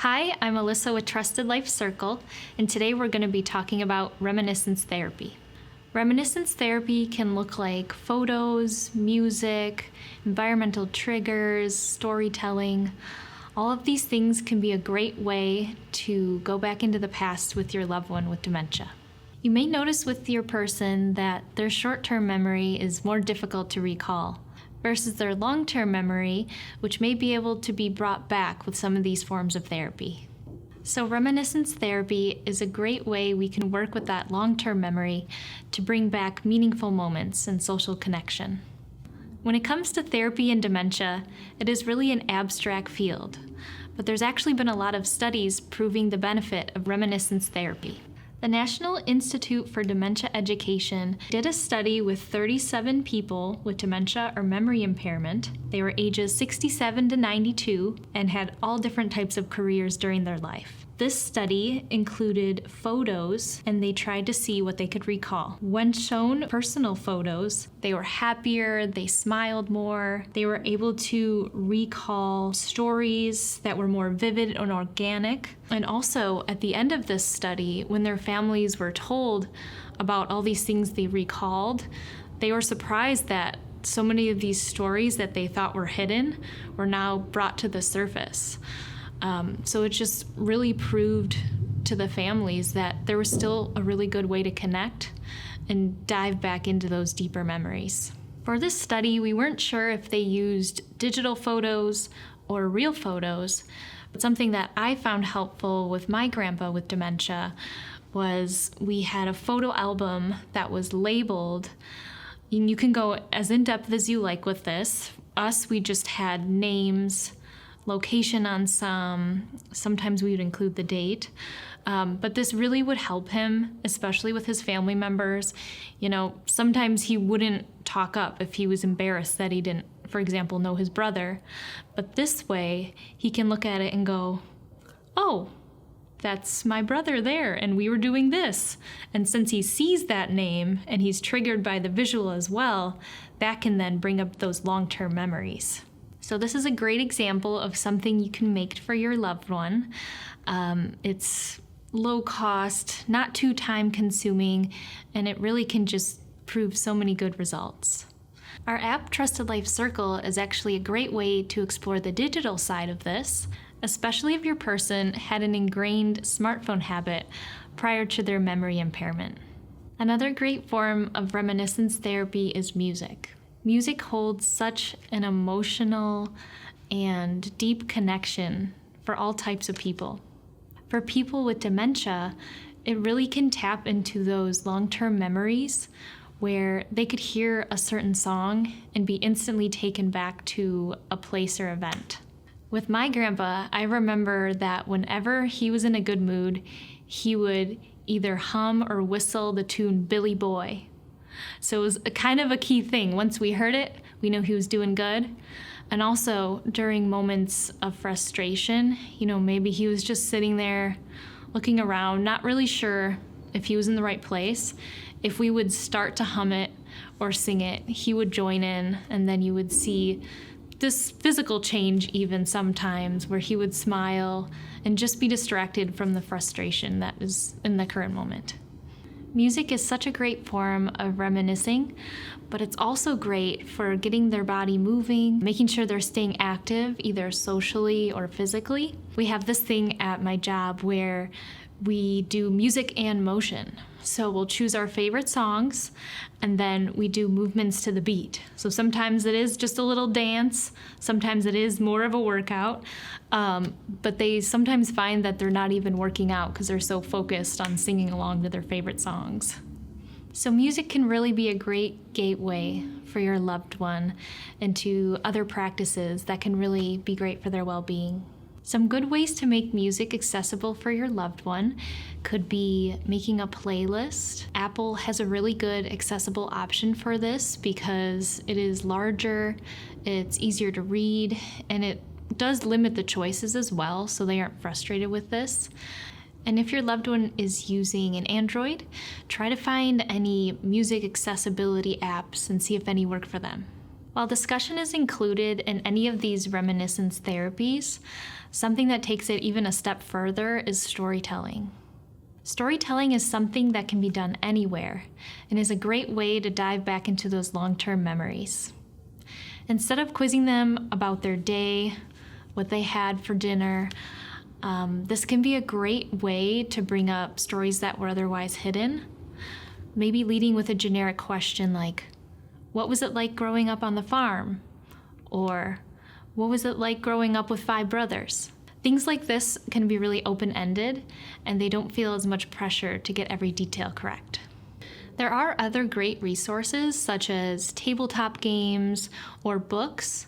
Hi, I'm Alyssa with Trusted Life Circle, and today we're going to be talking about reminiscence therapy. Reminiscence therapy can look like photos, music, environmental triggers, storytelling. All of these things can be a great way to go back into the past with your loved one with dementia. You may notice with your person that their short-term memory is more difficult to recall versus their long-term memory, which may be able to be brought back with some of these forms of therapy. So reminiscence therapy is a great way we can work with that long-term memory to bring back meaningful moments and social connection. When it comes to therapy and dementia, it is really an abstract field, but there's actually been a lot of studies proving the benefit of reminiscence therapy. The National Institute for Dementia Education did a study with 37 people with dementia or memory impairment. They were ages 67 to 92 and had all different types of careers during their life. This study included photos, and they tried to see what they could recall. When shown personal photos, they were happier, they smiled more, they were able to recall stories that were more vivid and organic. And also, at the end of this study, when their families were told about all these things they recalled, they were surprised that so many of these stories that they thought were hidden were now brought to the surface. So it just really proved to the families that there was still a really good way to connect and dive back into those deeper memories. For this study, we weren't sure if they used digital photos or real photos, but something that I found helpful with my grandpa with dementia was we had a photo album that was labeled, and you can go as in-depth as you like with this. We just had names, location on sometimes we would include the date. But this really would help him, especially with his family members. You know, sometimes he wouldn't talk up if he was embarrassed that he didn't, for example, know his brother. But this way, he can look at it and go, oh, that's my brother there, and we were doing this. And since he sees that name and he's triggered by the visual as well, that can then bring up those long-term memories. So this is a great example of something you can make for your loved one. It's low cost, not too time consuming, and it really can just prove so many good results. Our app Trusted Life Circle is actually a great way to explore the digital side of this, especially if your person had an ingrained smartphone habit prior to their memory impairment. Another great form of reminiscence therapy is music. Music holds such an emotional and deep connection for all types of people. For people with dementia, it really can tap into those long-term memories where they could hear a certain song and be instantly taken back to a place or event. With my grandpa, I remember that whenever he was in a good mood, he would either hum or whistle the tune Billy Boy. So it was a kind of a key thing. Once we heard it, we knew he was doing good. And also during moments of frustration, maybe he was just sitting there looking around, not really sure if he was in the right place. If we would start to hum it or sing it, he would join in, and then you would see this physical change even sometimes where he would smile and just be distracted from the frustration that is in the current moment. Music is such a great form of reminiscing, but it's also great for getting their body moving, making sure they're staying active, either socially or physically. We have this thing at my job where we do music and motion. So we'll choose our favorite songs, and then we do movements to the beat. So sometimes it is just a little dance, sometimes it is more of a workout, but they sometimes find that they're not even working out because they're so focused on singing along to their favorite songs. So music can really be a great gateway for your loved one into other practices that can really be great for their well-being. Some good ways to make music accessible for your loved one could be making a playlist. Apple has a really good accessible option for this because it is larger, it's easier to read, and it does limit the choices as well, so they aren't frustrated with this. And if your loved one is using an Android, try to find any music accessibility apps and see if any work for them. While discussion is included in any of these reminiscence therapies, something that takes it even a step further is storytelling. Storytelling is something that can be done anywhere and is a great way to dive back into those long-term memories. Instead of quizzing them about their day, what they had for dinner, this can be a great way to bring up stories that were otherwise hidden. Maybe leading with a generic question like, what was it like growing up on the farm? Or, what was it like growing up with 5 brothers? Things like this can be really open-ended, and they don't feel as much pressure to get every detail correct. There are other great resources such as tabletop games or books,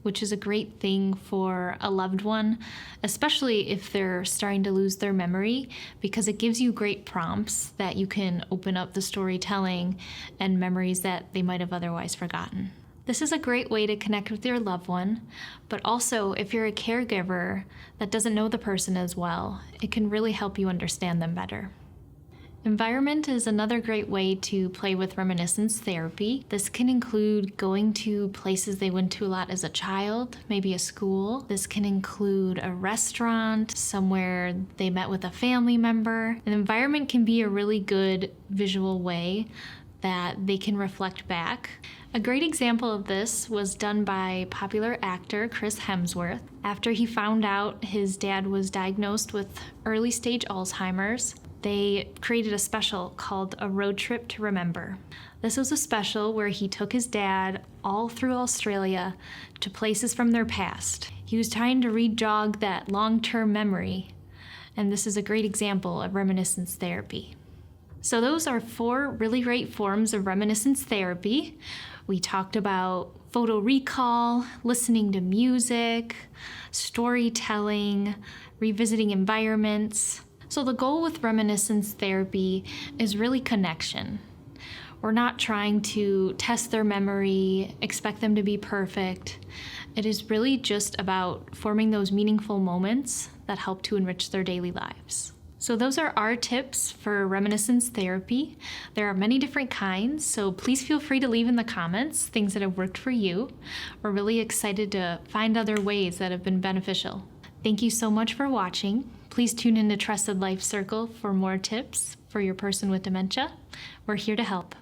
which is a great thing for a loved one, especially if they're starting to lose their memory, because it gives you great prompts that you can open up the storytelling and memories that they might have otherwise forgotten. This is a great way to connect with your loved one, but also if you're a caregiver that doesn't know the person as well, it can really help you understand them better. Environment is another great way to play with reminiscence therapy. This can include going to places they went to a lot as a child, maybe a school. This can include a restaurant, somewhere they met with a family member. An environment can be a really good visual way that they can reflect back. A great example of this was done by popular actor Chris Hemsworth. After he found out his dad was diagnosed with early stage Alzheimer's, they created a special called A Road Trip to Remember. This was a special where he took his dad all through Australia to places from their past. He was trying to re-jog that long-term memory, and this is a great example of reminiscence therapy. So those are 4 really great forms of reminiscence therapy. We talked about photo recall, listening to music, storytelling, revisiting environments. So the goal with reminiscence therapy is really connection. We're not trying to test their memory, expect them to be perfect. It is really just about forming those meaningful moments that help to enrich their daily lives. So those are our tips for reminiscence therapy. There are many different kinds, so please feel free to leave in the comments things that have worked for you. We're really excited to find other ways that have been beneficial. Thank you so much for watching. Please tune in to Trusted Life Circle for more tips for your person with dementia. We're here to help.